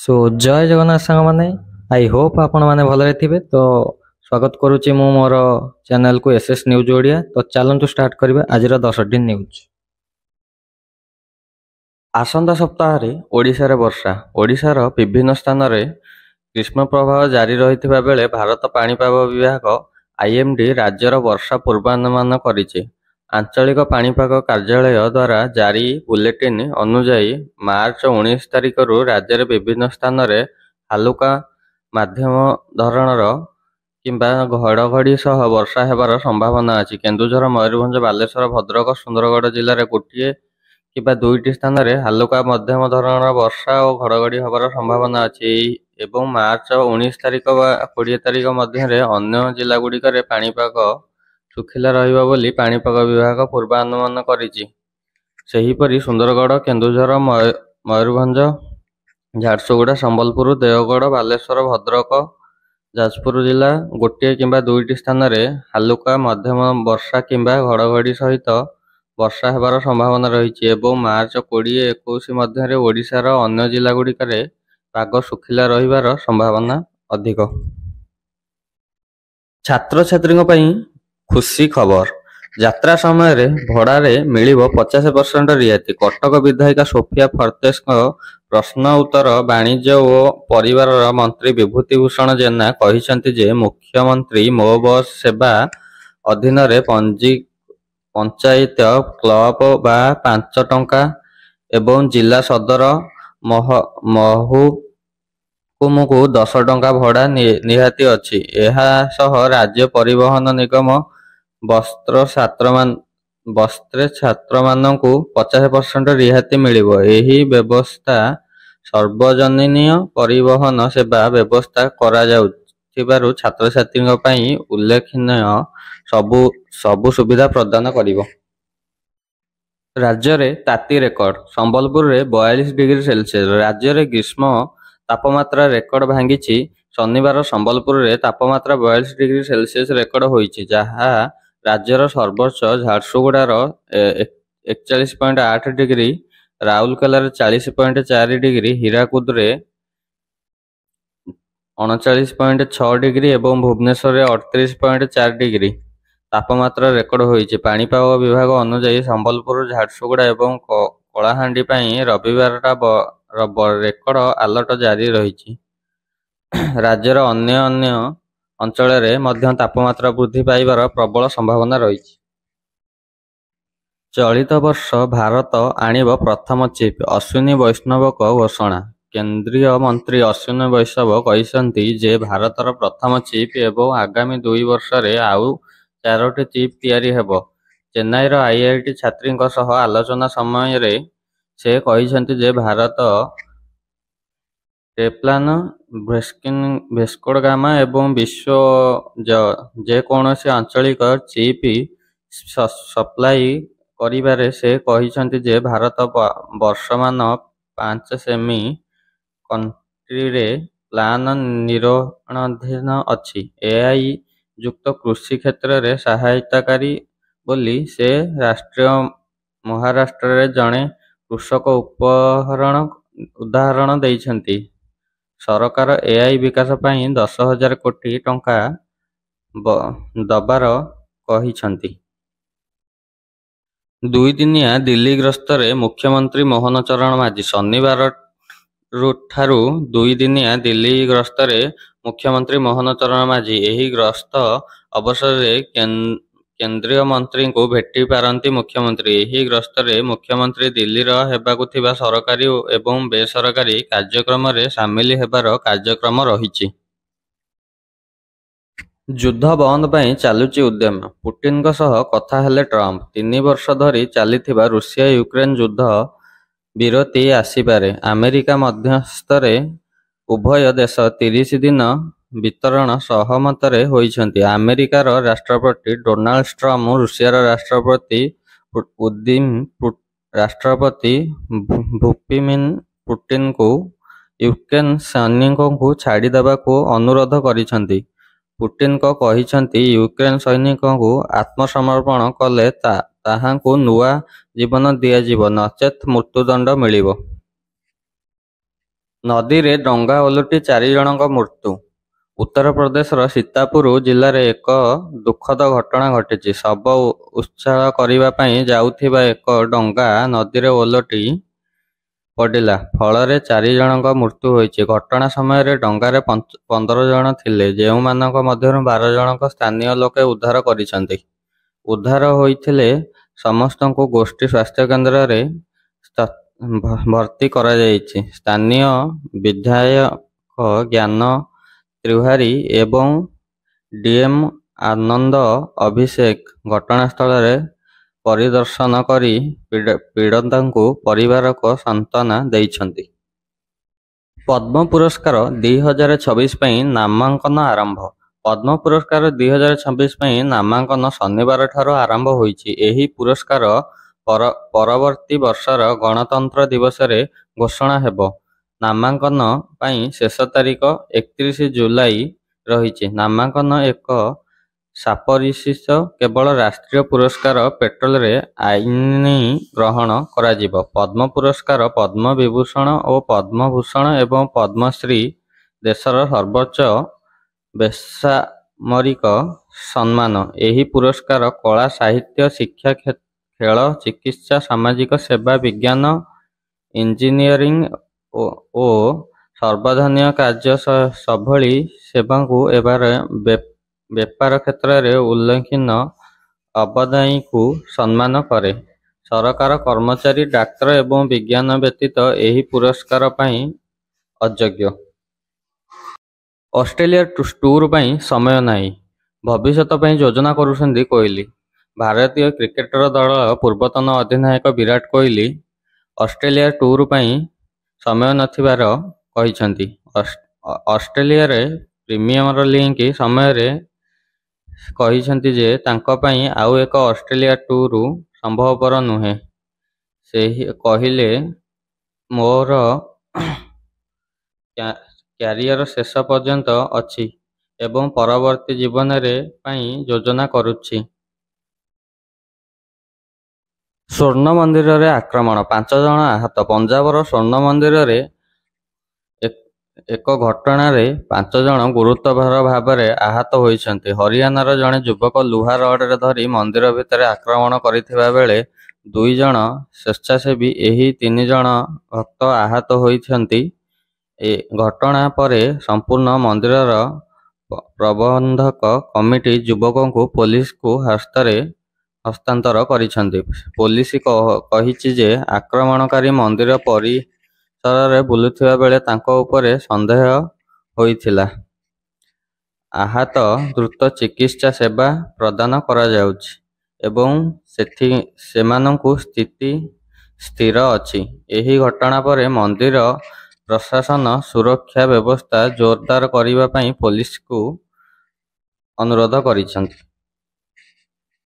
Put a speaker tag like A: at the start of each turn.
A: सो जय जगन्नाथ सांग माने आई होप आपण माने भलरे थिबे। तो स्वागत करुच्ची मु मोर चैनल को एसएस न्यूज ओडिया। तो चलंतु स्टार्ट करिबा आजिर 10टी न्यूज। आसंता सप्ताह रे ओडिशा रे वर्षा। ओडिशार विभिन्न स्थान रे ग्रीष्म प्रभाव जारी रहिथिबा बेले भारत पाणीपाग विभाग आईएमडी राज्यर वर्षा पूर्वानुमान करिछि। आंचलिक पाणीपाग कार्यालय द्वारा जारी बुलेटिन अनुଯାयी मार्च 19 तारिखରୁ राज्यर विभिन्न स्थान रे हालुका मध्यम धरणर किंबा घड़घड़ी सह वर्षा हेबार संभावना अछि। केन्दुझर, मयूरभंज, बालेश्वर, भद्रक, सुंदरगढ़ जिले में गोटे किंबा दुईटी स्थान रे हालुका मध्यम धरणर वर्षा और घड़घड़ी हबार संभावना अछि। एवं मार्च 19 तारिख व 20 तारिख मध्य अन्य जिला गुड़िक पाणीपाग सुखिला रहिबा बोली पाणीपाग विभाग पूर्वानुमान करिछि। सेहीपरि सुंदरगढ़, केन्दुझर, मयूरभंज, झारसुगुड़ा, संबलपुर, देवगढ़, बालेश्वर, भद्रक, जाजपुर जिला गोटे किंबा दुईटी स्थान रे हालुका मध्यम वर्षा किंबा घड़घड़ी सहित वर्षा हेबार संभावना रहिछि। एवं मार्च 20-21 मध्य ओडिशार अन्य जिला गुड़िक पाग सुखिला रहिबार संभावना अधिक। छात्र छात्री खुशी खबर। यात्रा समय भड़ारे मिलिबो 50% रियायती। कटक विधायिका सोफिया फर्तेस प्रश्न उत्तर वाणिज्य और परिवार मंत्री विभूतिभूषण जेना कहिसंति जे मुख्यमंत्री मो बस सेवा अधीन रे पंचायत क्लब बा 5 टंका एवं जिला सदर महकुमको 10 टंका भड़ा निहाती अछि। एहा सह राज्य परिवहन निगम बस्त्र छात्र मानकु 50% रिहाती मिलिबो। एही व्यवस्था सर्वजनीन परिवहन सेवा व्यवस्था करा जाउथिबारु छात्र छात्री पई उल्लेखनीय सबु सुविधा प्रदान करिवो। राज्य रे ताती रेकर्ड। संबलपुर रे 42 डिग्री सेल्सियस। राज्य रे ग्रीष्म तापमात्रा रेकर्ड भांगिछि। शनिवार संबलपुर रे तापमात्रा 42 डिग्री सेल्सियस रेकर्ड होइछि, जहा राज्यर सर्वोच्च झारसुगुड़ार 41.8 डिग्री, राउरकेलार 40.4 डिग्री, हीराकुद रे 39.6 डिग्री एवं भुवनेश्वर रे 38.4 डिग्री तापमात्रा रेकर्ड होइछि। पाणीपाग विभाग अनुसार संबलपुर, झारसुगुड़ा एवं कलाहांडी पई रविवारटा रेकर्ड अलर्ट जारी रहिछि। राज्यर अन्य अंचल रे मध्य तापमात्रा वृद्धि पाइबार प्रबल संभावना रहिछि। चलित वर्ष भारत आणिब प्रथम चिप। अश्विनी वैष्णवक घोषणा। केंद्रीय मंत्री अश्विनी वैष्णव कहिसंति जे भारतर प्रथम चिप एवं आगामी 2 वर्ष रे आउ 4टी चिप तैयारी हेबो। चेन्नईर आईआईटी छात्रीଙ୍କ सह आलोचना समय रे से कहिसंति जे भारत टेप्लान, भेस्कोडगामा एवं विश्व जेकोसी आंचलिक चिप सप्लाई करिबारे से कहिसंति जे भारत वर्षमान 5 सेमी कंट्री रे प्लान निर्माणाधीन अछि। एआई युक्त कृषि क्षेत्र रे सहायताकारी बोली से महाराष्ट्र रे जणे कृषक उदाहरण दैछंती। सरकार एआई विकास पई 10,000 कोटी टंका दबार कहिछंती। 2 दिनिया दिल्ली गस्त रे मुख्यमंत्री मोहन चरण माझी। शनिवार ठारू 2 दिनिया दिल्ली गस्त रे मुख्यमंत्री मोहन चरण माझी। एही ग्रस्त अवसर रे केंद्रीय मंत्री को भेटी पारंती मुख्यमंत्री। एही ग्रस्त रे मुख्यमंत्री दिल्ली हेबाकु थिबा सरकारी एवं बेसरकारी कार्यक्रम रे शामिल हेबार कार्यक्रम रहिछि। युद्ध बंद पई चालुची उद्यम। पुतिन सह कथा हेले ट्रम्प। 3 वर्ष धरी चलिथिबा रूसिया यूक्रेन युद्ध विरति आसीपारे। अमेरिका मध्यस्थरे उभय देश 30 दिन वितरण सहमतरे होइछंती। अमेरिकार राष्ट्रपति डोनाल्ड ट्रम्प रूसियार राष्ट्रपति भ्लादिमीर पुतिन को यूक्रेन सैनिकों को छाड़ी देबाकू अनुरोध करिछंती। पुतिन कहिछंती यूक्रेन सैनिकों को आत्मसमर्पण कले ताहांकू नुआ जीवन दियाजिब, नचेत मृत्युदंड मिलिबो। ନଦୀରେ ଡଙ୍ଗା ଓଲଟି 4 ଜଣଙ୍କ ମୃତ୍ୟୁ। ଉତ୍ତରପ୍ରଦେଶର ସୀତାପୁର ଜିଲ୍ଲାରେ ଏକ ଦୁଃଖଦ ଘଟଣା ଘଟିଛି। ଶବ ଉଚ୍ଛାଳ କରିବା ପାଇଁ ଯାଉଥିବା ଏକ ଡଙ୍ଗା ନଦୀରେ ଓଲଟି ପଡ଼ିଲା, ଫଳରେ 4 ଜଣଙ୍କ ମୃତ୍ୟୁ ହୋଇଛି। ଘଟଣା ସମୟରେ ଡଙ୍ଗାରେ 15 ଜଣ ଥିଲେ, ଯେଉଁମାନଙ୍କ ମଧ୍ୟରୁ 12 ଜଣଙ୍କ ସ୍ଥାନୀୟ ଲୋକେ ଉଦ୍ଧାର କରିଛନ୍ତି। ଉଦ୍ଧାର ହୋଇଥିଲେ ସମସ୍ତଙ୍କୁ ଗୋଷ୍ଠୀ ସ୍ୱାସ୍ଥ୍ୟକେନ୍ଦ୍ରରେ ଭର୍ତ୍ତି କରାଯାଇଛି। ସ୍ଥାନୀୟ ବିଧାୟକ ଜ୍ଞାନ ତ୍ରିୱାରୀ ଏବଂ ଡିଏମ୍ ଆନନ୍ଦ ଅଭିଷେକ ଘଟଣାସ୍ଥଳରେ ପରିଦର୍ଶନ କରି ପୀଡ଼ିତାଙ୍କ ପରିବାରକୁ ସାନ୍ତ୍ୱନା ଦେଇଛନ୍ତି। ପଦ୍ମ ପୁରସ୍କାର 2026 ପାଇଁ ନାମାଙ୍କନ ଆରମ୍ଭ। ପଦ୍ମ ପୁରସ୍କାର 2026 ପାଇଁ ନାମାଙ୍କନ ଶନିବାରଠାରୁ ଆରମ୍ଭ ହୋଇଛି। ଏହି ପୁରସ୍କାର ପରବର୍ତ୍ତୀ ବର୍ଷର ଗଣତନ୍ତ୍ର ଦିବସରେ ଘୋଷଣା ହେବ। ନାମାଙ୍କନ ପାଇଁ ଶେଷ ତାରିଖ 31 ଜୁଲାଇ ରହିଛି। ନାମାଙ୍କନ ଏକ ସାପରିଶିଷ କେବଳ ରାଷ୍ଟ୍ରୀୟ ପୁରସ୍କାର ପୋର୍ଟାଲରେ ଆଇନ ଗ୍ରହଣ କରାଯିବ। ପଦ୍ମ ପୁରସ୍କାର, ପଦ୍ମ ବିଭୂଷଣ ଓ ପଦ୍ମଭୂଷଣ ଏବଂ ପଦ୍ମଶ୍ରୀ ଦେଶର ସର୍ବୋଚ୍ଚ ବେସାମରିକ ସମ୍ମାନ। ଏହି ପୁରସ୍କାର କଳା, ସାହିତ୍ୟ, ଶିକ୍ଷା, ଖେଳ, ଚିକିତ୍ସା, ସାମାଜିକ ସେବା, ବିଜ୍ଞାନ, ଇଞ୍ଜିନିୟରିଂ ଓ ସର୍ବଧନୀୟ କାର୍ଯ୍ୟ ସଭଳି ସେବାକୁ ବେପାର କ୍ଷେତ୍ରରେ ଉଲ୍ଲେଖନୀୟ ଅବଦାନକୁ ସମ୍ମାନ କରେ। ସରକାରୀ କର୍ମଚାରୀ, ଡାକ୍ତର ଏବଂ ବିଜ୍ଞାନ ବ୍ୟତୀତ ଏହି ପୁରସ୍କାର ପାଇଁ ଅଯୋଗ୍ୟ। ଅଷ୍ଟ୍ରେଲିଆ ଟୁର୍ ପାଇଁ ସମୟ ନାହିଁ, ଭବିଷ୍ୟତ ପାଇଁ ଯୋଜନା କରୁଛନ୍ତି କୋହଲି। ଭାରତୀୟ କ୍ରିକେଟ ଦଳର ପୂର୍ବତନ ଅଧିନାୟକ ବିରାଟ କୋହଲି ଅଷ୍ଟ୍ରେଲିଆ ଟୁର୍ ପାଇଁ ସମୟ ନଥିବାର କହିଛନ୍ତି। ଅଷ୍ଟ୍ରେଲିଆରେ ପ୍ରିମିୟର ଲିଗ୍ ସମୟରେ କହିଛନ୍ତି ଯେ ତାଙ୍କ ପାଇଁ ଆଉ ଏକ ଅଷ୍ଟ୍ରେଲିଆ ଟୁର୍ ସମ୍ଭବପର ନୁହେଁ। ସେ କହିଲେ, ମୋର କ୍ୟାରିୟର ଶେଷ ପର୍ଯ୍ୟନ୍ତ ଅଛି ଏବଂ ପରବର୍ତ୍ତୀ ଜୀବନ ପାଇଁ ଯୋଜନା କରୁଛି। ସ୍ୱର୍ଣ୍ଣ ମନ୍ଦିରରେ ଆକ୍ରମଣ, 5 ଜଣ ଆହତ। ପଞ୍ଜାବର ସ୍ୱର୍ଣ୍ଣ ମନ୍ଦିରରେ ଏକ ଘଟଣାରେ 5 ଜଣ ଗୁରୁତର ଭାବରେ ଆହତ ହୋଇଛନ୍ତି। ହରିୟାଣାର ଜଣେ ଯୁବକ ଲୁହା ରଡ୍ ଧରି ମନ୍ଦିର ଭିତରେ ଆକ୍ରମଣ କରିଥିବା ବେଳେ 2 ଜଣ ସ୍ୱେଚ୍ଛାସେବୀ ଏହି 3 ଜଣ ଭକ୍ତ ଆହତ ହୋଇଛନ୍ତି। ଘଟଣା ପରେ ସମ୍ପୂର୍ଣ୍ଣ ମନ୍ଦିରର ପ୍ରବନ୍ଧକ କମିଟି ଯୁବକଙ୍କୁ ପୋଲିସକୁ ହସ୍ତାନ୍ତର କରିଛନ୍ତି। ପୋଲିସ କହିଛି ଯେ ଆକ୍ରମଣକାରୀ ମନ୍ଦିର ପରିସରରେ ବୁଲୁଥିବା ବେଳେ ତାଙ୍କ ଉପରେ ସନ୍ଦେହ ହୋଇଥିଲା। ଆହତ ଦ୍ରୁତ ଚିକିତ୍ସା ସେବା ପ୍ରଦାନ କରାଯାଉଛି ଏବଂ ସେମାନଙ୍କ ସ୍ଥିତି ସ୍ଥିର ଅଛି। ଏହି ଘଟଣା ପରେ ମନ୍ଦିର ପ୍ରଶାସନ ସୁରକ୍ଷା ବ୍ୟବସ୍ଥା ଜୋରଦାର କରିବା ପାଇଁ ପୋଲିସକୁ ଅନୁରୋଧ କରିଛନ୍ତି।